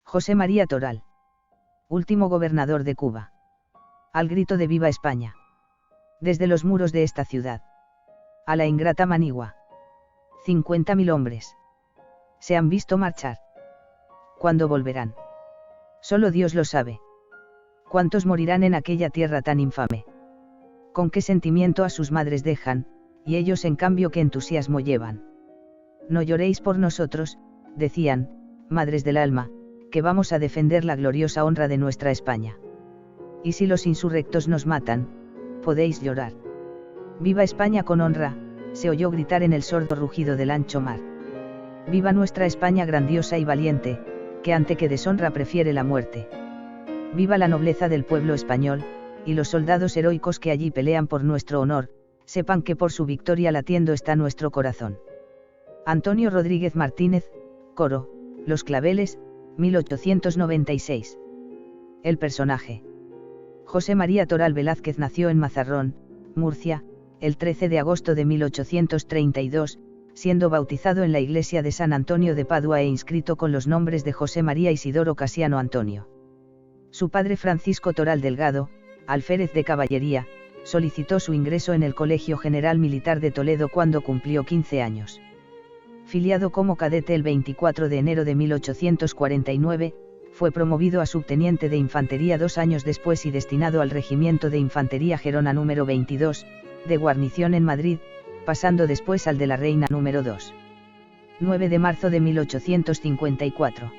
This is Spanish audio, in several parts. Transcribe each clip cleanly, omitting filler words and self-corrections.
José María Toral. Último gobernador de Cuba. Al grito de ¡Viva España! Desde los muros de esta ciudad. A la ingrata Manigua. 50.000 hombres. Se han visto marchar. ¿Cuándo volverán? Solo Dios lo sabe. ¿Cuántos morirán en aquella tierra tan infame? ¿Con qué sentimiento a sus madres dejan, y ellos en cambio qué entusiasmo llevan? No lloréis por nosotros, decían, madres del alma, que vamos a defender la gloriosa honra de nuestra España. Y si los insurrectos nos matan, podéis llorar. ¡Viva España con honra!, se oyó gritar en el sordo rugido del ancho mar. ¡Viva nuestra España grandiosa y valiente, que ante que deshonra prefiere la muerte! ¡Viva la nobleza del pueblo español, y los soldados heroicos que allí pelean por nuestro honor, sepan que por su victoria latiendo está nuestro corazón! Antonio Rodríguez Martínez, coro, Los Claveles, 1896. El personaje. José María Toral Velázquez nació en Mazarrón, Murcia, el 13 de agosto de 1832, siendo bautizado en la iglesia de San Antonio de Padua e inscrito con los nombres de José María Isidoro Casiano Antonio. Su padre Francisco Toral Delgado, alférez de caballería, solicitó su ingreso en el Colegio General Militar de Toledo cuando cumplió 15 años. Filiado como cadete el 24 de enero de 1849, fue promovido a subteniente de infantería 2 años después y destinado al Regimiento de Infantería Gerona número 22, de guarnición en Madrid, pasando después al de la Reina número 2. 9 de marzo de 1854.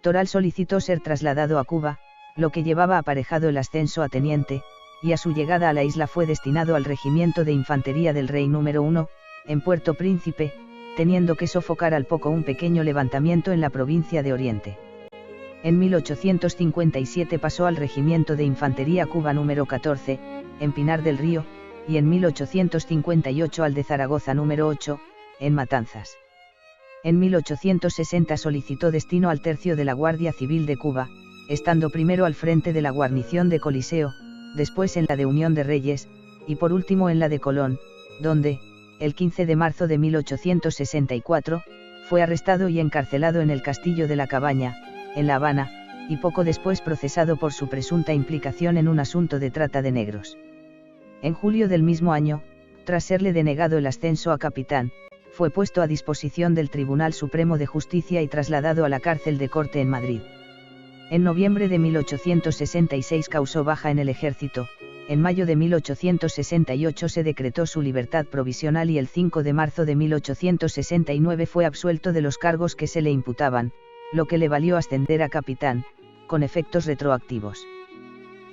Toral solicitó ser trasladado a Cuba, lo que llevaba aparejado el ascenso a teniente, y a su llegada a la isla fue destinado al Regimiento de Infantería del Rey número 1, en Puerto Príncipe, teniendo que sofocar al poco un pequeño levantamiento en la provincia de Oriente. En 1857 pasó al Regimiento de Infantería Cuba número 14, en Pinar del Río, y en 1858 al de Zaragoza número 8, en Matanzas. En 1860 solicitó destino al Tercio de la Guardia Civil de Cuba, estando primero al frente de la guarnición de Coliseo, después en la de Unión de Reyes, y por último en la de Colón, donde, el 15 de marzo de 1864, fue arrestado y encarcelado en el Castillo de la Cabaña, en La Habana, y poco después procesado por su presunta implicación en un asunto de trata de negros. En julio del mismo año, tras serle denegado el ascenso a capitán, fue puesto a disposición del Tribunal Supremo de Justicia y trasladado a la cárcel de Corte en Madrid. En noviembre de 1866 causó baja en el ejército. En mayo de 1868 se decretó su libertad provisional y el 5 de marzo de 1869 fue absuelto de los cargos que se le imputaban, lo que le valió ascender a capitán, con efectos retroactivos.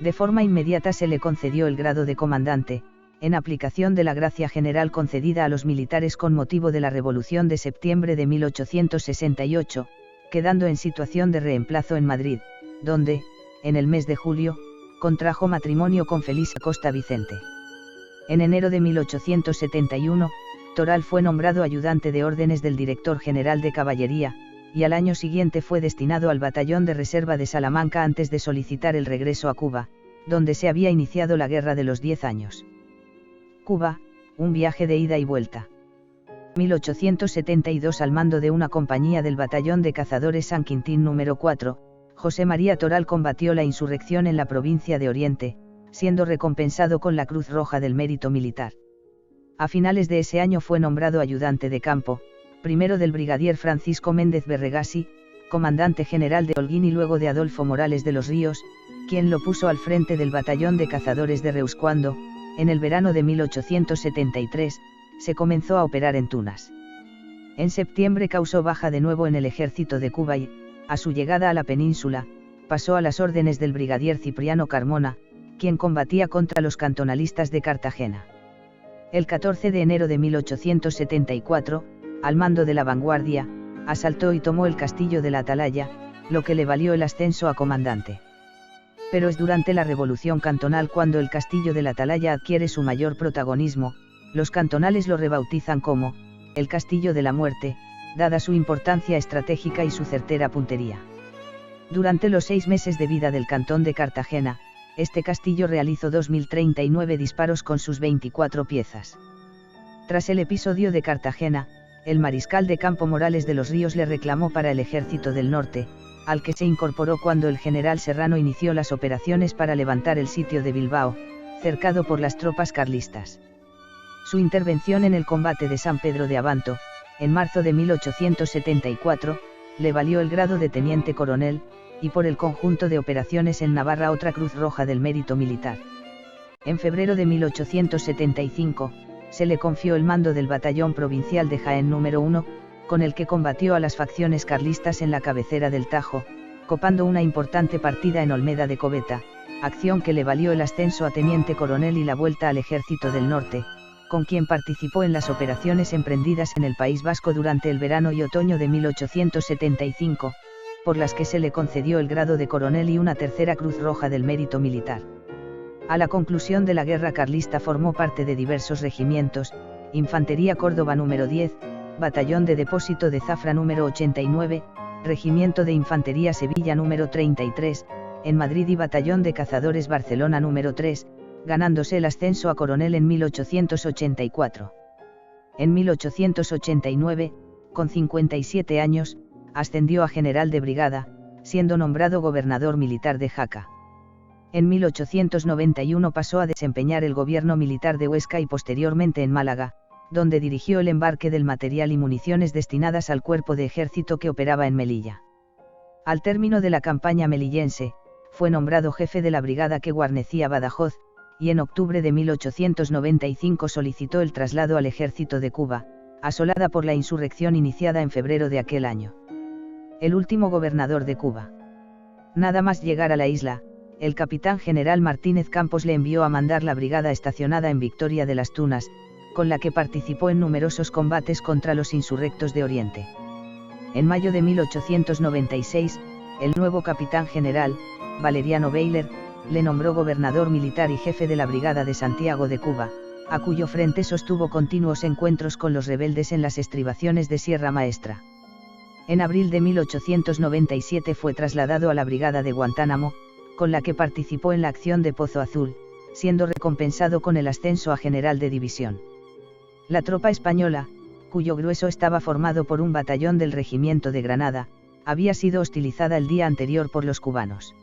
De forma inmediata se le concedió el grado de comandante, en aplicación de la gracia general concedida a los militares con motivo de la Revolución de septiembre de 1868, quedando en situación de reemplazo en Madrid, donde, en el mes de julio, contrajo matrimonio con Felisa Costa Vicente. En enero de 1871, Toral fue nombrado ayudante de órdenes del director general de caballería, y al año siguiente fue destinado al batallón de reserva de Salamanca antes de solicitar el regreso a Cuba, donde se había iniciado la Guerra de los 10 años. Cuba, un viaje de ida y vuelta. 1872 al mando de una compañía del batallón de cazadores San Quintín número 4, José María Toral combatió la insurrección en la provincia de Oriente, siendo recompensado con la Cruz Roja del Mérito Militar. A finales de ese año fue nombrado ayudante de campo, primero del brigadier Francisco Méndez Berregasi, comandante general de Holguín y luego de Adolfo Morales de los Ríos, quien lo puso al frente del batallón de cazadores de Reus cuando, en el verano de 1873, se comenzó a operar en Tunas. En septiembre causó baja de nuevo en el ejército de Cuba y, a su llegada a la península, pasó a las órdenes del brigadier Cipriano Carmona, quien combatía contra los cantonalistas de Cartagena. El 14 de enero de 1874, al mando de la vanguardia, asaltó y tomó el castillo de la Atalaya, lo que le valió el ascenso a comandante. Pero es durante la Revolución Cantonal cuando el castillo de la Atalaya adquiere su mayor protagonismo. Los cantonales lo rebautizan como el Castillo de la Muerte, dada su importancia estratégica y su certera puntería. Durante los 6 meses de vida del cantón de Cartagena, este castillo realizó 2.039 disparos con sus 24 piezas. Tras el episodio de Cartagena, el mariscal de campo Morales de los Ríos le reclamó para el ejército del norte, al que se incorporó cuando el general Serrano inició las operaciones para levantar el sitio de Bilbao, cercado por las tropas carlistas. Su intervención en el combate de San Pedro de Abanto, en marzo de 1874, le valió el grado de teniente coronel, y por el conjunto de operaciones en Navarra otra Cruz Roja del Mérito Militar. En febrero de 1875, se le confió el mando del Batallón Provincial de Jaén número 1, con el que combatió a las facciones carlistas en la cabecera del Tajo, copando una importante partida en Olmeda de Coveta, acción que le valió el ascenso a teniente coronel y la vuelta al Ejército del Norte, con quien participó en las operaciones emprendidas en el País Vasco durante el verano y otoño de 1875, por las que se le concedió el grado de coronel y una tercera Cruz Roja del Mérito Militar. A la conclusión de la guerra carlista formó parte de diversos regimientos: Infantería Córdoba número 10, Batallón de Depósito de Zafra número 89, Regimiento de Infantería Sevilla número 33, en Madrid y Batallón de Cazadores Barcelona número 3, ganándose el ascenso a coronel en 1884. En 1889, con 57 años, ascendió a general de brigada, siendo nombrado gobernador militar de Jaca. En 1891 pasó a desempeñar el gobierno militar de Huesca y posteriormente en Málaga, donde dirigió el embarque del material y municiones destinadas al cuerpo de ejército que operaba en Melilla. Al término de la campaña melillense, fue nombrado jefe de la brigada que guarnecía Badajoz, y en octubre de 1895 solicitó el traslado al ejército de Cuba, asolada por la insurrección iniciada en febrero de aquel año. El último gobernador de Cuba. Nada más llegar a la isla, el capitán general Martínez Campos le envió a mandar la brigada estacionada en Victoria de las Tunas, con la que participó en numerosos combates contra los insurrectos de Oriente. En mayo de 1896, el nuevo capitán general, Valeriano Beyler, le nombró gobernador militar y jefe de la Brigada de Santiago de Cuba, a cuyo frente sostuvo continuos encuentros con los rebeldes en las estribaciones de Sierra Maestra. En abril de 1897 fue trasladado a la Brigada de Guantánamo, con la que participó en la acción de Pozo Azul, siendo recompensado con el ascenso a general de división. La tropa española, cuyo grueso estaba formado por un batallón del Regimiento de Granada, había sido hostilizada el día anterior por los cubanos.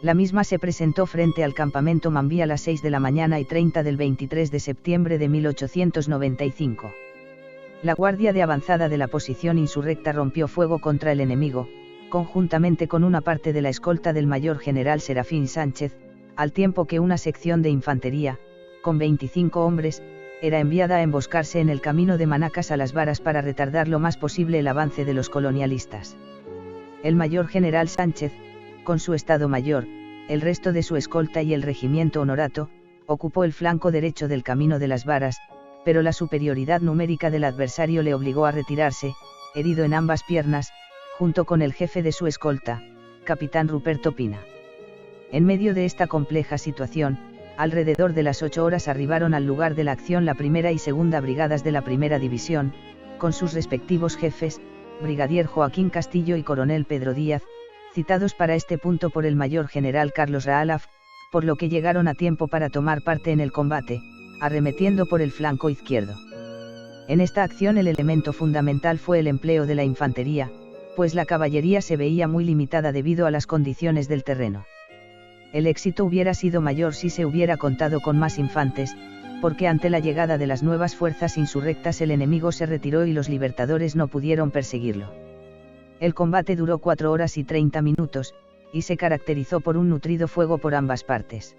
La misma se presentó frente al campamento Mambí a las 6:30 del 23 de septiembre de 1895. La guardia de avanzada de la posición insurrecta rompió fuego contra el enemigo, conjuntamente con una parte de la escolta del mayor general Serafín Sánchez, al tiempo que una sección de infantería, con 25 hombres, era enviada a emboscarse en el camino de Manacas a las Varas para retardar lo más posible el avance de los colonialistas. El mayor general Sánchez, con su Estado Mayor, el resto de su escolta y el regimiento Honorato, ocupó el flanco derecho del camino de las Varas, pero la superioridad numérica del adversario le obligó a retirarse, herido en ambas piernas, junto con el jefe de su escolta, capitán Ruperto Pina. En medio de esta compleja situación, alrededor de las 8 horas arribaron al lugar de la acción la primera y segunda brigadas de la primera división, con sus respectivos jefes, brigadier Joaquín Castillo y coronel Pedro Díaz, citados para este punto por el mayor general Carlos Raalaf, por lo que llegaron a tiempo para tomar parte en el combate, arremetiendo por el flanco izquierdo. En esta acción el elemento fundamental fue el empleo de la infantería, pues la caballería se veía muy limitada debido a las condiciones del terreno. El éxito hubiera sido mayor si se hubiera contado con más infantes, porque ante la llegada de las nuevas fuerzas insurrectas el enemigo se retiró y los libertadores no pudieron perseguirlo. El combate duró 4 horas y 30 minutos, y se caracterizó por un nutrido fuego por ambas partes.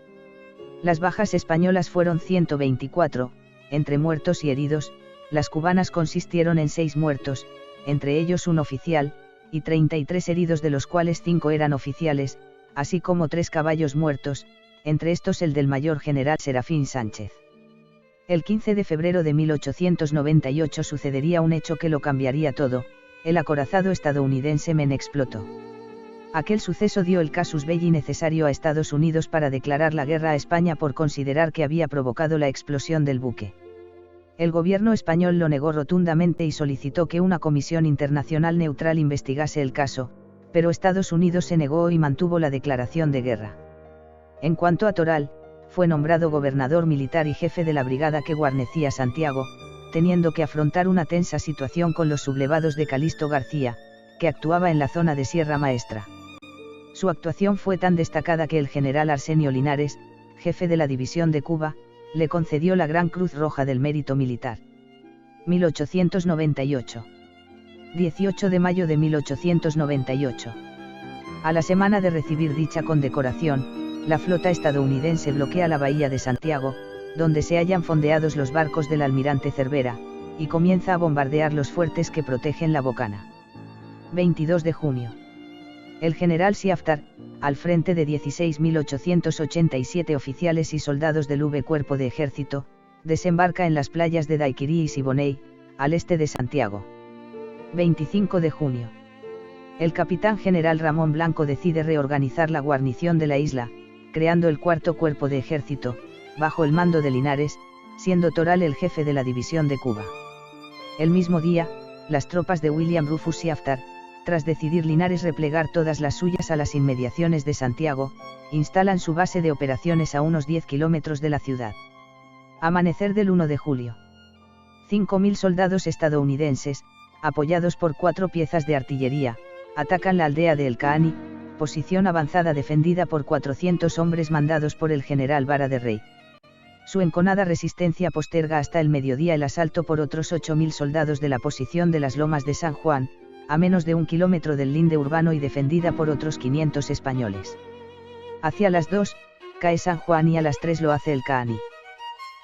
Las bajas españolas fueron 124, entre muertos y heridos, las cubanas consistieron en 6 muertos, entre ellos un oficial, y 33 heridos de los cuales 5 eran oficiales, así como 3 caballos muertos, entre estos el del mayor general Serafín Sánchez. El 15 de febrero de 1898 sucedería un hecho que lo cambiaría todo: el acorazado estadounidense Maine explotó. Aquel suceso dio el casus belli necesario a Estados Unidos para declarar la guerra a España por considerar que había provocado la explosión del buque. El gobierno español lo negó rotundamente y solicitó que una comisión internacional neutral investigase el caso, pero Estados Unidos se negó y mantuvo la declaración de guerra. En cuanto a Toral, fue nombrado gobernador militar y jefe de la brigada que guarnecía Santiago, teniendo que afrontar una tensa situación con los sublevados de Calixto García, que actuaba en la zona de Sierra Maestra. Su actuación fue tan destacada que el general Arsenio Linares, jefe de la División de Cuba, le concedió la Gran Cruz Roja del Mérito Militar. 1898. 18 de mayo de 1898. A la semana de recibir dicha condecoración, la flota estadounidense bloquea la bahía de Santiago, donde se hallan fondeados los barcos del almirante Cervera, y comienza a bombardear los fuertes que protegen la bocana. 22 de junio. El general Siaftar, al frente de 16.887 oficiales y soldados del V Cuerpo de Ejército, desembarca en las playas de Daiquiri y Siboney, al este de Santiago. 25 de junio. El capitán general Ramón Blanco decide reorganizar la guarnición de la isla, creando el Cuarto Cuerpo de Ejército, bajo el mando de Linares, siendo Toral el jefe de la División de Cuba. El mismo día, las tropas de William Rufus Siaftar, tras decidir Linares replegar todas las suyas a las inmediaciones de Santiago, instalan su base de operaciones a unos 10 kilómetros de la ciudad. Amanecer del 1 de julio. 5.000 soldados estadounidenses, apoyados por 4 piezas de artillería, atacan la aldea de El Caani, posición avanzada defendida por 400 hombres mandados por el general Vara de Rey. Su enconada resistencia posterga hasta el mediodía el asalto por otros 8.000 soldados de la posición de las Lomas de San Juan, a menos de 1 kilómetro del linde urbano y defendida por otros 500 españoles. Hacia las 2, cae San Juan y a las 3 lo hace El Caani.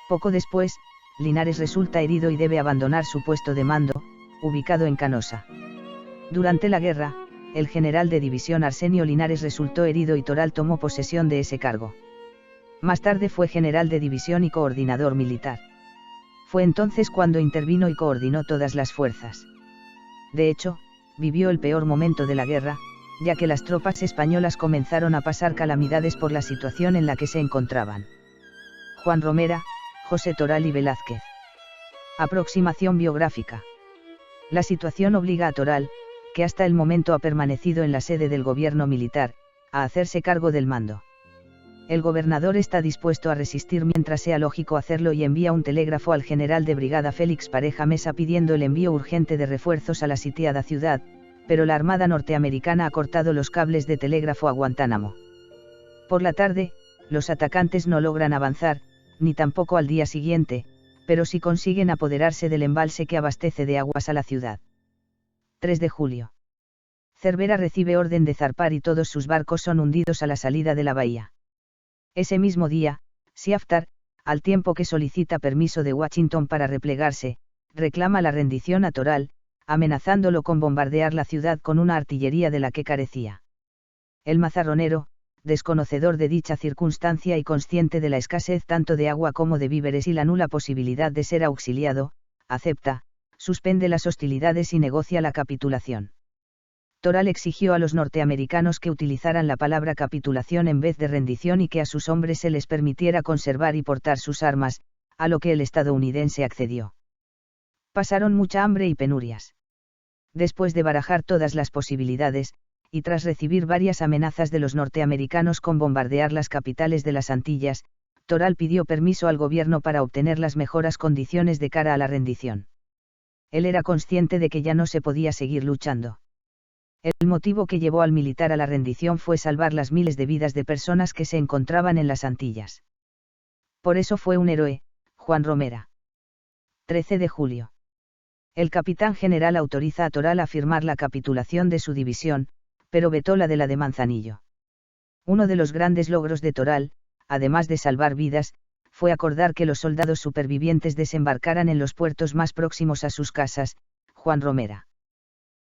Poco después, Linares resulta herido y debe abandonar su puesto de mando, ubicado en Canosa. Durante la guerra, el general de división Arsenio Linares resultó herido y Toral tomó posesión de ese cargo. Más tarde fue general de división y coordinador militar. Fue entonces cuando intervino y coordinó todas las fuerzas. De hecho, vivió el peor momento de la guerra, ya que las tropas españolas comenzaron a pasar calamidades por la situación en la que se encontraban. Juan Romera, José Toral y Velázquez. Aproximación biográfica. La situación obliga a Toral, que hasta el momento ha permanecido en la sede del gobierno militar, a hacerse cargo del mando. El gobernador está dispuesto a resistir mientras sea lógico hacerlo y envía un telégrafo al general de brigada Félix Pareja Mesa pidiendo el envío urgente de refuerzos a la sitiada ciudad, pero la Armada norteamericana ha cortado los cables de telégrafo a Guantánamo. Por la tarde, los atacantes no logran avanzar, ni tampoco al día siguiente, pero sí consiguen apoderarse del embalse que abastece de aguas a la ciudad. 3 de julio. Cervera recibe orden de zarpar y todos sus barcos son hundidos a la salida de la bahía. Ese mismo día, Siaftar, al tiempo que solicita permiso de Washington para replegarse, reclama la rendición a Toral, amenazándolo con bombardear la ciudad con una artillería de la que carecía. El mazarronero, desconocedor de dicha circunstancia y consciente de la escasez tanto de agua como de víveres y la nula posibilidad de ser auxiliado, acepta, suspende las hostilidades y negocia la capitulación. Toral exigió a los norteamericanos que utilizaran la palabra capitulación en vez de rendición y que a sus hombres se les permitiera conservar y portar sus armas, a lo que el estadounidense accedió. Pasaron mucha hambre y penurias. Después de barajar todas las posibilidades, y tras recibir varias amenazas de los norteamericanos con bombardear las capitales de las Antillas, Toral pidió permiso al gobierno para obtener las mejores condiciones de cara a la rendición. Él era consciente de que ya no se podía seguir luchando. El motivo que llevó al militar a la rendición fue salvar las miles de vidas de personas que se encontraban en las Antillas. Por eso fue un héroe, Juan Romera. 13 de julio. El capitán general autoriza a Toral a firmar la capitulación de su división, pero vetó la de Manzanillo. Uno de los grandes logros de Toral, además de salvar vidas, fue acordar que los soldados supervivientes desembarcaran en los puertos más próximos a sus casas. Juan Romera.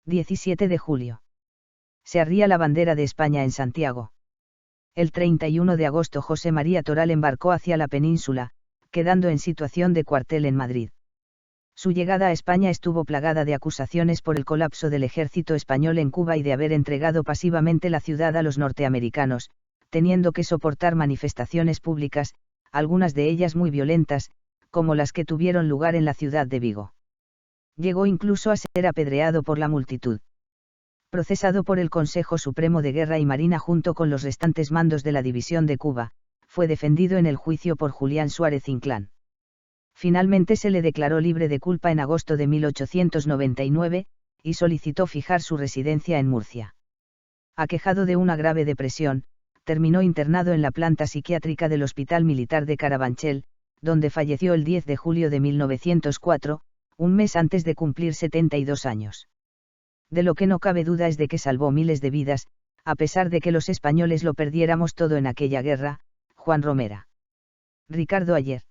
17 de julio. Se arría la bandera de España en Santiago. El 31 de agosto José María Toral embarcó hacia la península, quedando en situación de cuartel en Madrid. Su llegada a España estuvo plagada de acusaciones por el colapso del ejército español en Cuba y de haber entregado pasivamente la ciudad a los norteamericanos, teniendo que soportar manifestaciones públicas, algunas de ellas muy violentas, como las que tuvieron lugar en la ciudad de Vigo. Llegó incluso a ser apedreado por la multitud. Procesado por el Consejo Supremo de Guerra y Marina junto con los restantes mandos de la División de Cuba, fue defendido en el juicio por Julián Suárez Inclán. Finalmente se le declaró libre de culpa en agosto de 1899, y solicitó fijar su residencia en Murcia. Aquejado de una grave depresión, terminó internado en la planta psiquiátrica del Hospital Militar de Carabanchel, donde falleció el 10 de julio de 1904, un mes antes de cumplir 72 años. De lo que no cabe duda es de que salvó miles de vidas, a pesar de que los españoles lo perdiéramos todo en aquella guerra. Juan Romera. Ricardo Ayer.